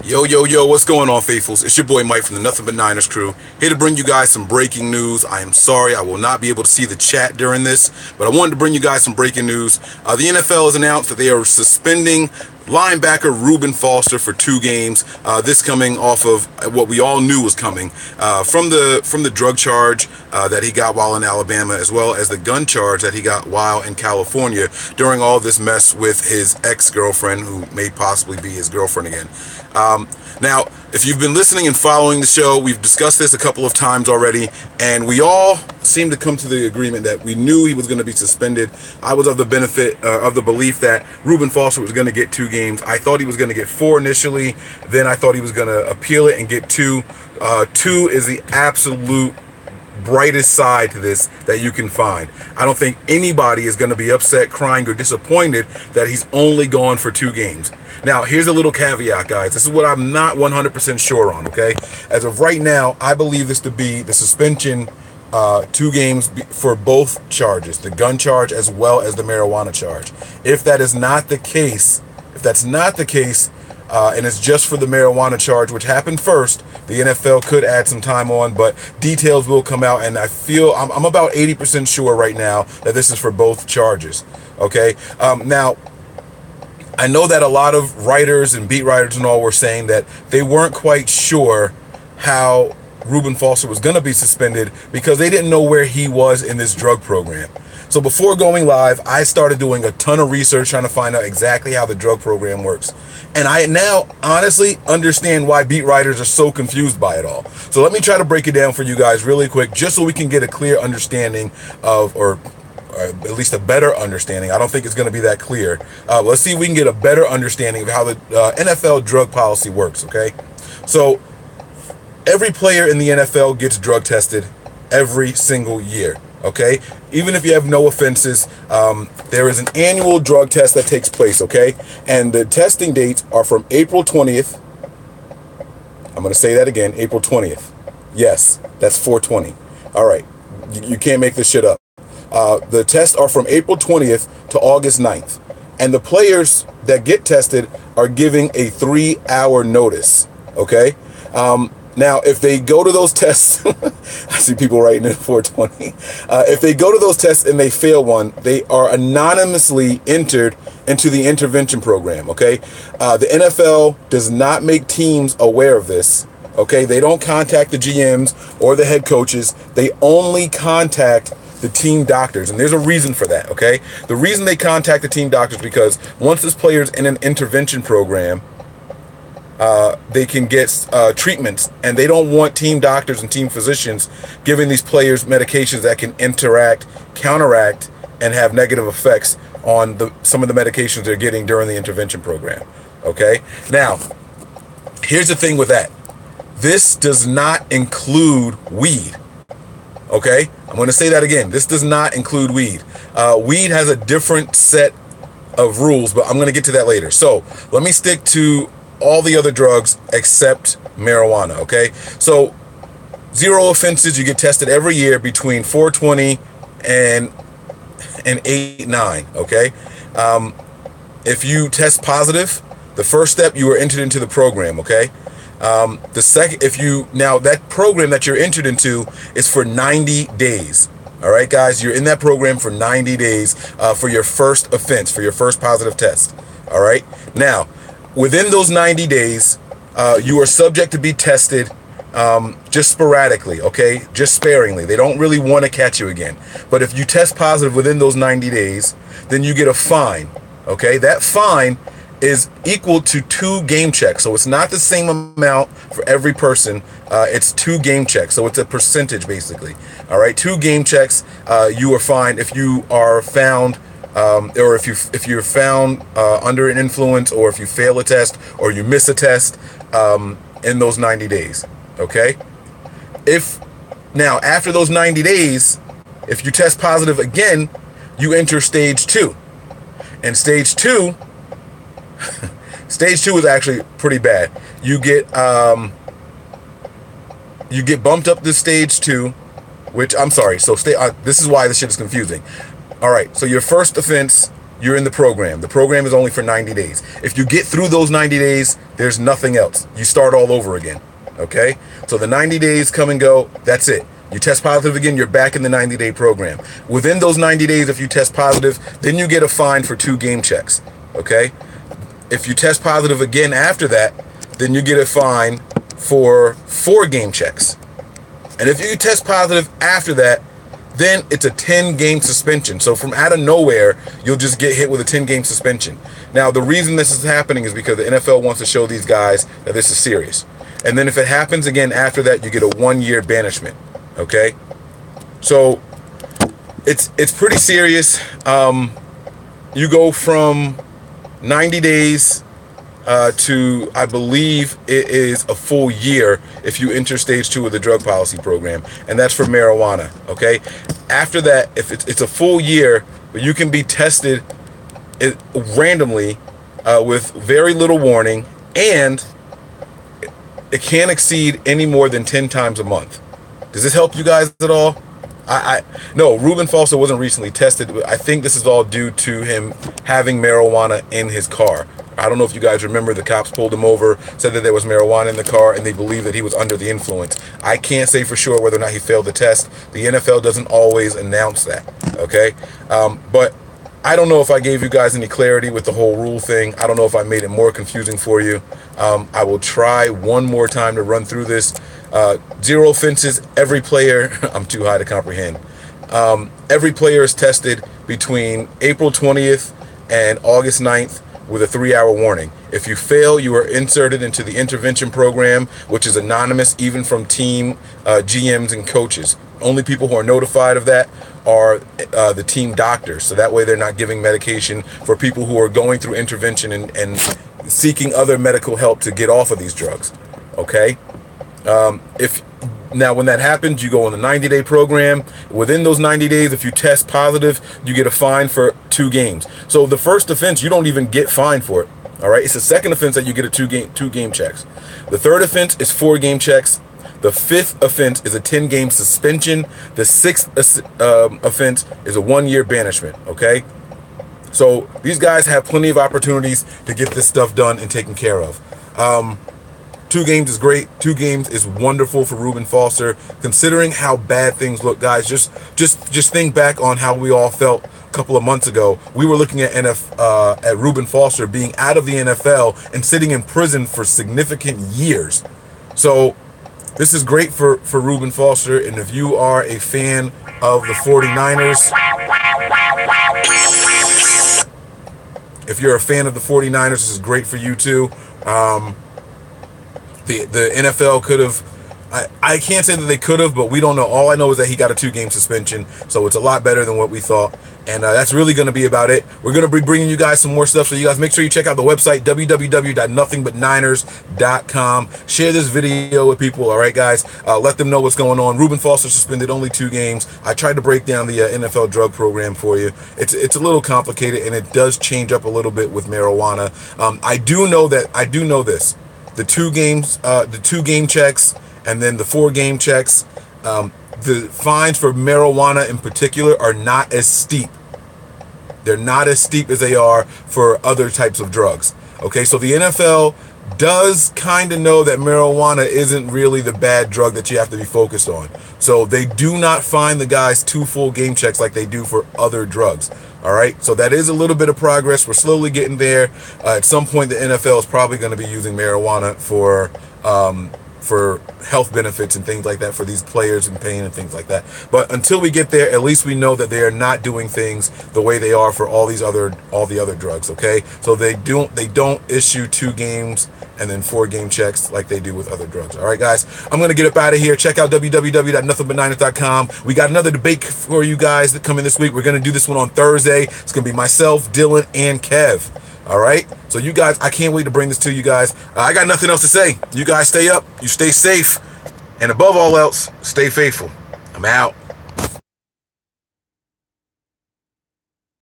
Yo, yo, yo, what's going on, faithfuls? It's your boy Mike from the Nothing But Niners crew, here to bring you guys some breaking news. I am sorry I will not be able to see the chat during this, but I wanted to bring you guys some breaking news. The NFL has announced that they are suspending linebacker Reuben Foster for 2 games. This coming off of what we all knew was coming from the drug charge that he got while in Alabama, as well as the gun charge that he got while in California during all this mess with his ex-girlfriend, who may possibly be his girlfriend again. Now, if you've been listening and following the show, we've discussed this a couple of times already, and we all seem to come to the agreement that we knew he was going to be suspended. I was of the belief that Reuben Foster was going to get 2 games. I thought he was going to get 4 initially. Then I thought he was going to appeal it and get 2. 2 is the absolute brightest side to this that you can find. I don't think anybody is going to be upset, crying, or disappointed that he's only gone for 2 games. Now, here's a little caveat, guys. This is what I'm not 100% sure on, okay? As of right now, I believe this to be the suspension 2 games for both charges, the gun charge as well as the marijuana charge. If that is not the case, and it's just for the marijuana charge, which happened first, the NFL could add some time on, but details will come out, and I feel I'm about 80% sure right now that this is for both charges. Okay. Now, I know that a lot of writers and beat writers and all were saying that they weren't quite sure how Reuben Foster was going to be suspended because they didn't know where he was in this drug program. So before going live, I started doing a ton of research trying to find out exactly how the drug program works. And I now honestly understand why beat writers are so confused by it all. So let me try to break it down for you guys really quick, just so we can get a clear understanding of, or at least a better understanding. I don't think it's going to be that clear. Let's see if we can get a better understanding of how the NFL drug policy works, okay? So every player in the NFL gets drug tested every single year, okay? Even if you have no offenses, there is an annual drug test that takes place, okay? And the testing dates are from April 20th. I'm going to say that again, April 20th. Yes, that's 420. All right, you can't make this shit up. The tests are from April 20th to August 9th. And the players that get tested are giving a 3-hour notice, okay? Now, if they go to those tests, I see people writing in 420. If they go to those tests and they fail one, they are anonymously entered into the intervention program, okay? The NFL does not make teams aware of this, okay? They don't contact the GMs or the head coaches. They only contact the team doctors, and there's a reason for that, okay? The reason they contact the team doctors because once this player's in an intervention program, they can get treatments, and they don't want team doctors and team physicians giving these players medications that can counteract, and have negative effects on some of the medications they're getting during the intervention program, okay? Now, here's the thing with that. This does not include weed, okay? I'm going to say that again. This does not include weed. Weed has a different set of rules, but I'm going to get to that later. So let me stick to all the other drugs except marijuana, okay? So 0 offenses, you get tested every year between 420 and 8-9, okay? If you test positive, the first step, you are entered into the program, okay? The second, now that program that you're entered into is for 90 days. All right, guys, you're in that program for 90 days for your first offense, for your first positive test. All right. Now, within those 90 days, you are subject to be tested just sporadically, okay? Just sparingly. They don't really want to catch you again. But if you test positive within those 90 days, then you get a fine, okay? That fine is equal to 2 game checks. So it's not the same amount for every person. It's 2 game checks. So it's a percentage, basically. All right, 2 game checks. You are fined if you are found, or if you're found under an influence, or if you fail a test, or you miss a test in those 90 days. Okay. Now after those 90 days, if you test positive again, you enter stage 2, and stage 2. Stage 2 is actually pretty bad. You get bumped up to stage 2, which I'm sorry. So this is why this shit is confusing. All right. So your first offense you're in the program. The program is only for 90 days. If you get through those 90 days, there's nothing else. You start all over again, okay? So the 90 days come and go, that's it. You test positive again, you're back in the 90-day program. Within those 90 days, if you test positive, then you get a fine for 2 game checks, okay? If you test positive again after that, then you get a fine for 4 game checks. And if you test positive after that, then it's a 10-game suspension. So from out of nowhere, you'll just get hit with a 10-game suspension. Now, the reason this is happening is because the NFL wants to show these guys that this is serious. And then if it happens again after that, you get a 1-year banishment. Okay? So it's pretty serious. You go from 90 days to, I believe it is a full year if you enter stage 2 of the drug policy program, and that's for marijuana. Okay, after that, if it's a full year, you can be tested randomly with very little warning, and it can't exceed any more than 10 times a month. Does this help you guys at all? No, Reuben Foster wasn't recently tested. I think this is all due to him having marijuana in his car. I don't know if you guys remember, the cops pulled him over, said that there was marijuana in the car, and they believe that he was under the influence. I can't say for sure whether or not he failed the test. The NFL doesn't always announce that, okay? But I don't know if I gave you guys any clarity with the whole rule thing. I don't know if I made it more confusing for you. I will try one more time to run through this. 0 offenses, every player, I'm too high to comprehend. Every player is tested between April 20th and August 9th with a 3-hour warning. If you fail, you are inserted into the intervention program, which is anonymous even from team GMs and coaches. Only people who are notified of that are the team doctors. So that way they're not giving medication for people who are going through intervention and seeking other medical help to get off of these drugs. Okay? Now, when that happens, you go on the 90-day program. Within those 90 days, if you test positive, you get a fine for 2 games. So the first offense, you don't even get fined for it. All right, it's the second offense that you get a 2 game checks. The third offense is 4 game checks. The 5th offense is a 10-game suspension. The 6th offense is a 1-year banishment. Okay, so these guys have plenty of opportunities to get this stuff done and taken care of. 2 games is great. 2 games is wonderful for Reuben Foster, considering how bad things look, guys. Just think back on how we all felt a couple of months ago. We were looking at Reuben Foster being out of the NFL and sitting in prison for significant years. So this is great for Reuben Foster, and if you are a fan of the 49ers, this is great for you too. The NFL could have, I can't say that they could have, but we don't know. All I know is that he got a 2-game suspension, so it's a lot better than what we thought. And that's really going to be about it. We're going to be bringing you guys some more stuff, so you guys make sure you check out the website, www.nothingbutniners.com. Share this video with people, all right, guys? Let them know what's going on. Reuben Foster suspended only 2 games. I tried to break down the NFL drug program for you. It's a little complicated, and it does change up a little bit with marijuana. I do know this. The 2 game checks, and then the 4 game checks, the fines for marijuana in particular are not as steep. They're not as steep as they are for other types of drugs. Okay, so the NFL does kind of know that marijuana isn't really the bad drug that you have to be focused on. So they do not fine the guys 2 full game checks like they do for other drugs. All right, so that is a little bit of progress. We're slowly getting there. At some point, the NFL is probably going to be using marijuana for health benefits and things like that for these players and pain and things like that. But until we get there, at least we know that they are not doing things the way they are for all the other drugs. Okay, so they don't issue 2 games and then 4 game checks like they do with other drugs. All right, guys, I'm going to get up out of here. Check out www.nothingbutniners.com. We got another debate for you guys that come in this week. We're going to do this one on Thursday. It's going to be myself, Dylan, and Kev. All right, so you guys, I can't wait to bring this to you guys. I got nothing else to say. You guys stay up, you stay safe, and above all else, stay faithful. I'm out.